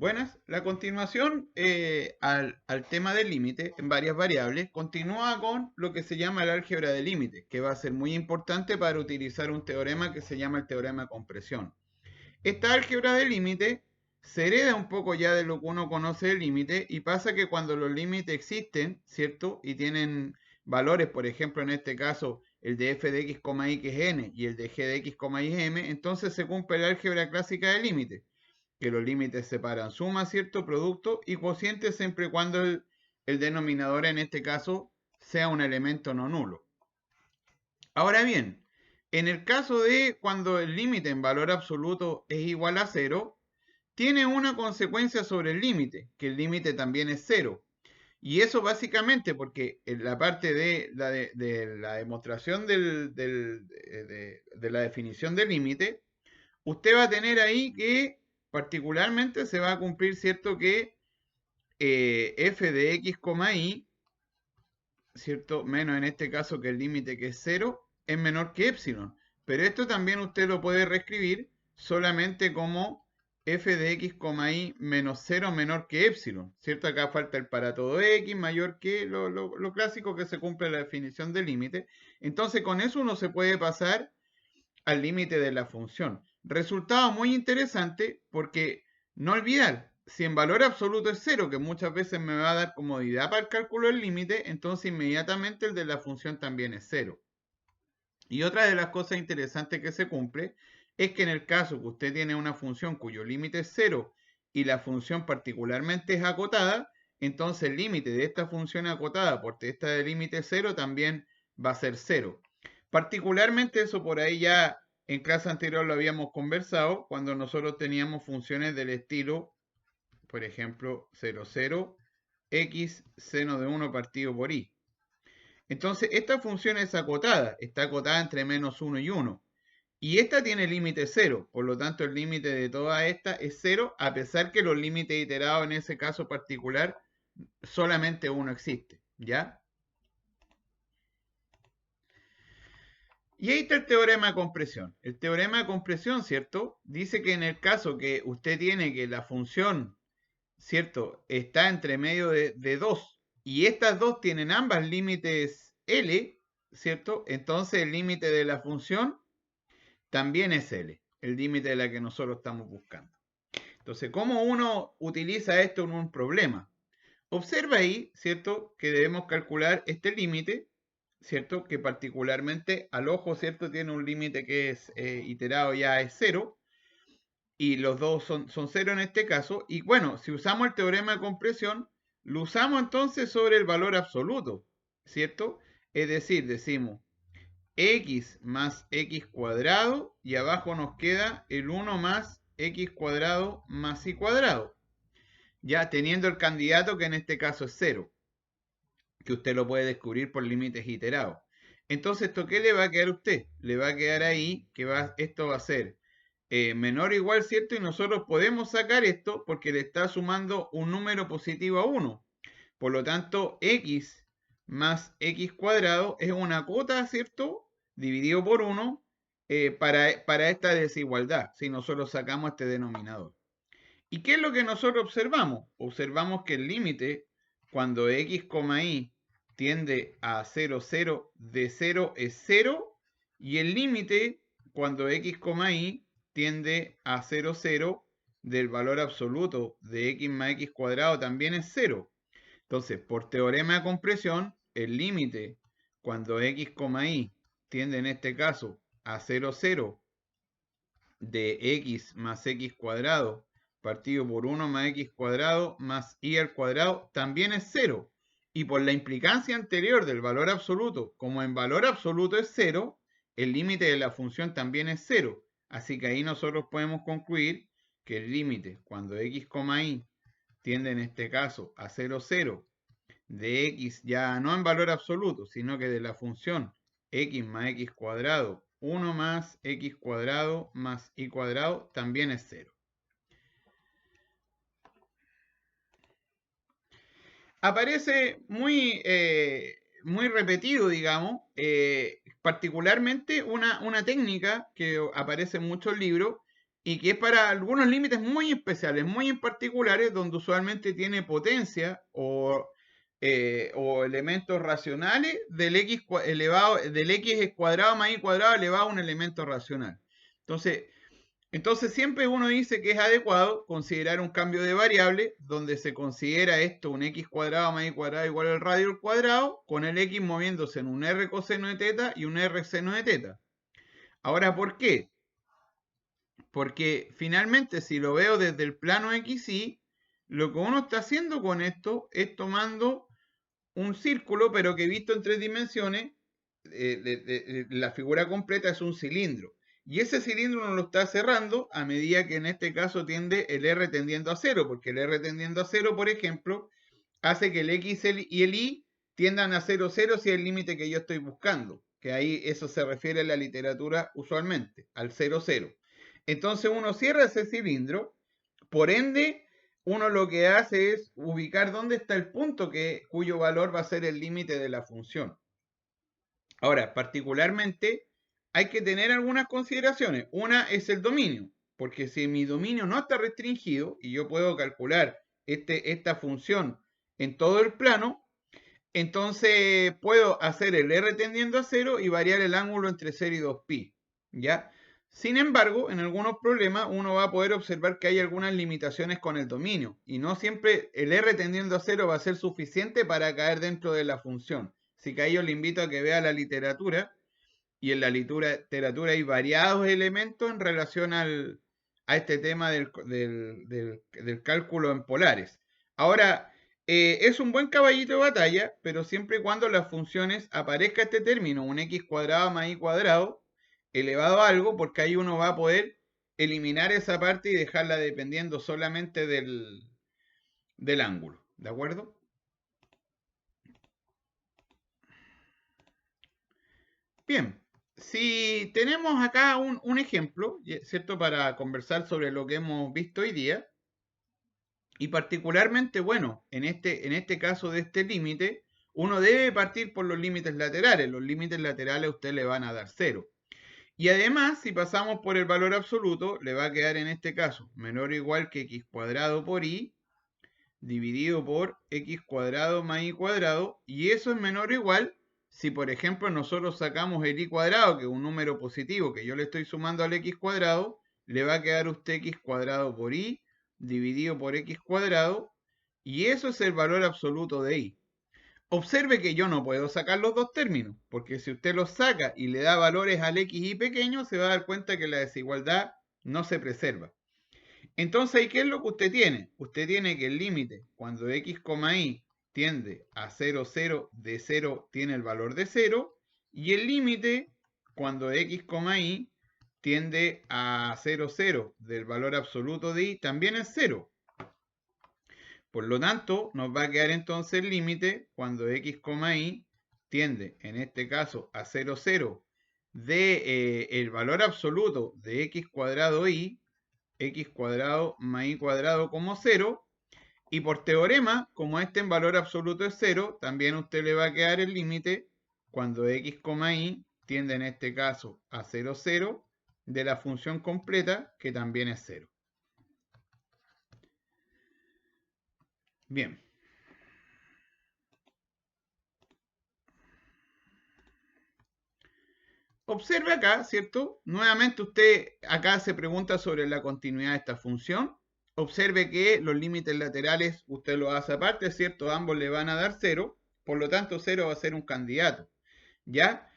Buenas, la continuación al tema del límite en varias variables continúa con lo que se llama el álgebra de límite, que va a ser muy importante para utilizar un teorema que se llama el teorema de compresión. Esta álgebra de límite se hereda un poco ya de lo que uno conoce del límite y pasa que cuando los límites existen, ¿cierto? Y tienen valores, por ejemplo, en este caso, el de f de x, y que es n y el de g de x, y es m, entonces se cumple la álgebra clásica de límite que los límites separan suma, ¿cierto? Producto y cociente siempre y cuando el denominador en este caso sea un elemento no nulo. Ahora bien, en el caso de cuando el límite en valor absoluto es igual a cero, tiene una consecuencia sobre el límite, que el límite también es cero. Y eso básicamente porque en la parte de la demostración de la definición del límite, usted va a tener ahí que particularmente se va a cumplir, ¿cierto? Que f de x, y, ¿cierto? Menos en este caso que el límite que es cero, es menor que epsilon. Pero esto también usted lo puede reescribir solamente como f de x, y menos 0 menor que epsilon, ¿cierto? Acá falta el para todo x mayor que lo clásico que se cumple la definición del límite. Entonces con eso uno se puede pasar al límite de la función. Resultado muy interesante porque no olvidar, si en valor absoluto es cero, que muchas veces me va a dar comodidad para el cálculo del límite, entonces inmediatamente el de la función también es cero. Y otra de las cosas interesantes que se cumple es que en el caso que usted tiene una función cuyo límite es cero y la función particularmente es acotada, entonces el límite de esta función acotada por esta de límite cero también va a ser cero. Particularmente eso por ahí ya en clase anterior lo habíamos conversado cuando nosotros teníamos funciones del estilo, por ejemplo, 0, 0, x seno de 1 partido por y. Entonces, esta función es acotada, está acotada entre menos 1 y 1. Y esta tiene límite 0, por lo tanto el límite de toda esta es 0, a pesar que los límites iterados en ese caso particular solamente uno existe, ¿ya? Y ahí está el teorema de compresión. El teorema de compresión, ¿cierto? Dice que en el caso que usted tiene que la función, ¿cierto? Está entre medio de 2 y estas dos tienen ambas límites L, ¿cierto? Entonces el límite de la función también es L, el límite de la que nosotros estamos buscando. Entonces, ¿cómo uno utiliza esto en un problema? Observa ahí, ¿cierto? Que debemos calcular este límite, ¿cierto? Que particularmente al ojo, ¿cierto? Tiene un límite que es iterado ya es 0 y los dos son 0 en este caso. Y bueno, si usamos el teorema de compresión, lo usamos entonces sobre el valor absoluto, ¿cierto? Es decir, decimos x más x cuadrado y abajo nos queda el 1 más x cuadrado más y cuadrado. Ya teniendo el candidato que en este caso es 0, que usted lo puede descubrir por límites iterados. Entonces, ¿esto qué le va a quedar a usted? Le va a quedar ahí que esto va a ser menor o igual, ¿cierto? Y nosotros podemos sacar esto porque le está sumando un número positivo a 1. Por lo tanto, x más x cuadrado es una cuota, ¿cierto? Dividido por 1 para esta desigualdad, si nosotros sacamos este denominador. ¿Y qué es lo que nosotros observamos? Observamos que el límite, cuando x, y tiende a 0, 0, de 0 es 0, y el límite, cuando x, y tiende a 0, 0, del valor absoluto de x más x cuadrado también es 0. Entonces, por teorema de compresión, el límite cuando x, y tiende en este caso a 0, 0 de x más x cuadrado partido por 1 más x cuadrado más y al cuadrado también es 0. Y por la implicancia anterior del valor absoluto, como en valor absoluto es 0, el límite de la función también es 0. Así que ahí nosotros podemos concluir que el límite cuando x, y tiende en este caso a 0, 0 de x ya no en valor absoluto, sino que de la función x más x cuadrado, 1 más x cuadrado más y cuadrado también es 0. Aparece muy repetido, digamos, particularmente una técnica que aparece en muchos libros, y que es para algunos límites muy especiales, muy en particulares, donde usualmente tiene potencia o elementos racionales del x elevado, del x cuadrado más y cuadrado elevado a un elemento racional. Entonces siempre uno dice que es adecuado considerar un cambio de variable donde se considera esto un x cuadrado más y cuadrado igual al radio al cuadrado, con el x moviéndose en un r coseno de teta y un r seno de teta. Ahora, ¿por qué? Porque finalmente si lo veo desde el plano XY, lo que uno está haciendo con esto es tomando un círculo, pero que visto en 3 dimensiones, la figura completa es un cilindro. Y ese cilindro uno lo está cerrando a medida que en este caso tiende el R tendiendo a 0, porque el R tendiendo a 0, por ejemplo, hace que el X y el Y tiendan a 0, 0 si es el límite que yo estoy buscando. Que ahí eso se refiere en la literatura usualmente, al 0, 0. Entonces uno cierra ese cilindro, por ende, uno lo que hace es ubicar dónde está el punto cuyo valor va a ser el límite de la función. Ahora, particularmente, hay que tener algunas consideraciones. Una es el dominio, porque si mi dominio no está restringido y yo puedo calcular esta función en todo el plano, entonces puedo hacer el R tendiendo a 0 y variar el ángulo entre 0 y 2pi. ¿Ya? Sin embargo, en algunos problemas uno va a poder observar que hay algunas limitaciones con el dominio y no siempre el R tendiendo a 0 va a ser suficiente para caer dentro de la función. Así que ahí yo le invito a que vea la literatura y en la literatura hay variados elementos en relación a este tema del cálculo en polares. Ahora, es un buen caballito de batalla, pero siempre y cuando las funciones aparezca este término, un x cuadrado más y cuadrado, elevado a algo, porque ahí uno va a poder eliminar esa parte y dejarla dependiendo solamente del ángulo. ¿De acuerdo? Bien, si tenemos acá un ejemplo, ¿cierto? Para conversar sobre lo que hemos visto hoy día, y particularmente, bueno, en este caso de este límite, uno debe partir por los límites laterales. Los límites laterales a usted le van a dar 0. Y además, si pasamos por el valor absoluto, le va a quedar en este caso menor o igual que x cuadrado por y dividido por x cuadrado más y cuadrado, y eso es menor o igual si, por ejemplo, nosotros sacamos el y cuadrado, que es un número positivo que yo le estoy sumando al x cuadrado, le va a quedar a usted x cuadrado por y dividido por x cuadrado, y eso es el valor absoluto de y. Observe que yo no puedo sacar los dos términos, porque si usted los saca y le da valores al x y pequeño, se va a dar cuenta que la desigualdad no se preserva. Entonces, ¿qué es lo que usted tiene? Usted tiene que el límite, cuando x, y tiende a 0, 0, de 0 tiene el valor de 0, y el límite, cuando x, y tiende a 0, 0 del valor absoluto de y, también es 0. Por lo tanto, nos va a quedar entonces el límite cuando x, y tiende, en este caso, a 0, 0 de el valor absoluto de x cuadrado y, x cuadrado más y cuadrado como 0, y por teorema, como este en valor absoluto es 0, también a usted le va a quedar el límite cuando x, y tiende en este caso a 0, 0 de la función completa, que también es 0. Bien. Observe acá, ¿cierto? Nuevamente usted acá se pregunta sobre la continuidad de esta función. Observe que los límites laterales usted los hace aparte, ¿cierto? Ambos le van a dar 0, por lo tanto 0 va a ser un candidato, ¿ya?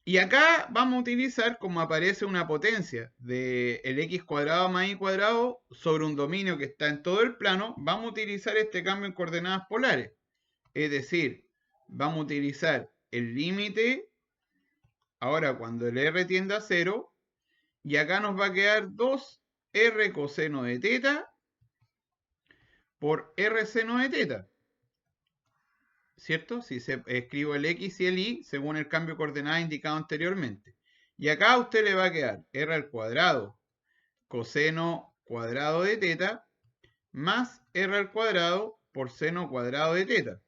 Y acá vamos a utilizar como aparece una potencia de el x cuadrado más y cuadrado sobre un dominio que está en todo el plano, vamos a utilizar este cambio en coordenadas polares. Es decir, vamos a utilizar el límite ahora cuando el r tiende a 0, y acá nos va a quedar 2r coseno de teta por r seno de teta. ¿Cierto? Si se escribo el x y el y según el cambio de coordenadas indicado anteriormente. Y acá a usted le va a quedar r al cuadrado coseno cuadrado de teta más r al cuadrado por seno cuadrado de teta.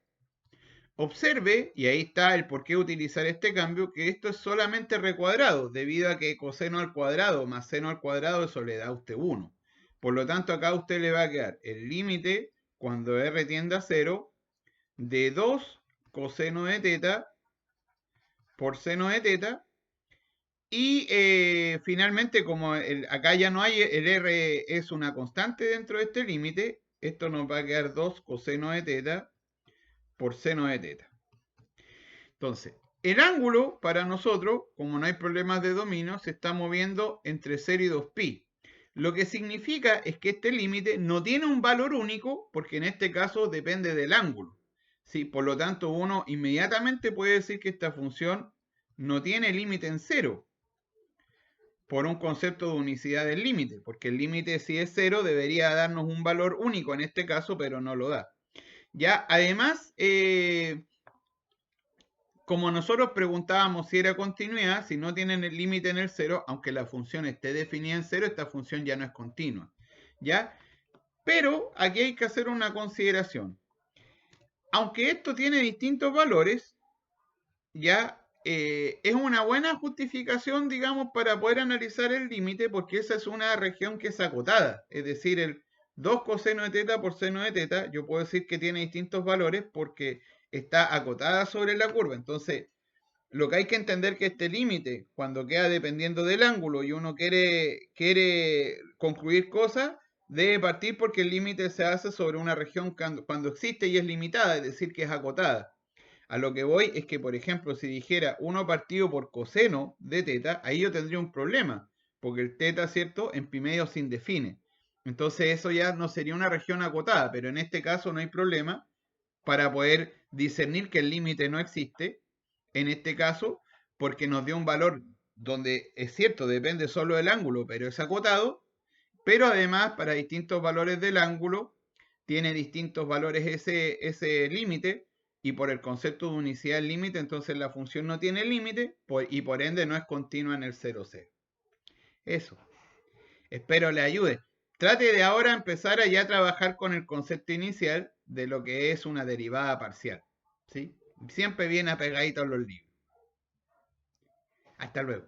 observe, y ahí está el por qué utilizar este cambio, que esto es solamente recuadrado, debido a que coseno al cuadrado más seno al cuadrado, eso le da a usted 1. Por lo tanto, acá a usted le va a quedar el límite, cuando r tiende a 0, de 2 coseno de teta por seno de teta. Y finalmente, como acá ya no hay, el r es una constante dentro de este límite, esto nos va a quedar 2 coseno de teta por seno de teta. Entonces, el ángulo para nosotros, como no hay problemas de dominio, se está moviendo entre 0 y 2pi. Lo que significa es que este límite no tiene un valor único, porque en este caso depende del ángulo. ¿Sí? Por lo tanto, uno inmediatamente puede decir que esta función no tiene límite en 0, por un concepto de unicidad del límite, porque el límite, si es 0, debería darnos un valor único en este caso, pero no lo da. Ya, además, como nosotros preguntábamos si era continuidad, si no tienen el límite en el 0, aunque la función esté definida en 0, esta función ya no es continua. ¿Ya? Pero aquí hay que hacer una consideración. Aunque esto tiene distintos valores, ya es una buena justificación, digamos, para poder analizar el límite, porque esa es una región que es acotada. Es decir, el 2 coseno de teta por seno de teta, yo puedo decir que tiene distintos valores porque está acotada sobre la curva. Entonces, lo que hay que entender que este límite, cuando queda dependiendo del ángulo y uno quiere concluir cosas, debe partir porque el límite se hace sobre una región cuando existe y es limitada, es decir, que es acotada. A lo que voy es que, por ejemplo, si dijera 1 partido por coseno de teta, ahí yo tendría un problema, porque el teta, ¿cierto?, en pi medio se indefine. Entonces eso ya no sería una región acotada, pero en este caso no hay problema para poder discernir que el límite no existe, en este caso, porque nos dio un valor donde es cierto, depende solo del ángulo, pero es acotado, pero además para distintos valores del ángulo tiene distintos valores ese límite, y por el concepto de unicidad del límite, entonces la función no tiene límite y por ende no es continua en el 0,0. Eso. Espero le ayude. Trate de ahora empezar a ya trabajar con el concepto inicial de lo que es una derivada parcial. ¿Sí? Siempre viene apegadito a los libros. Hasta luego.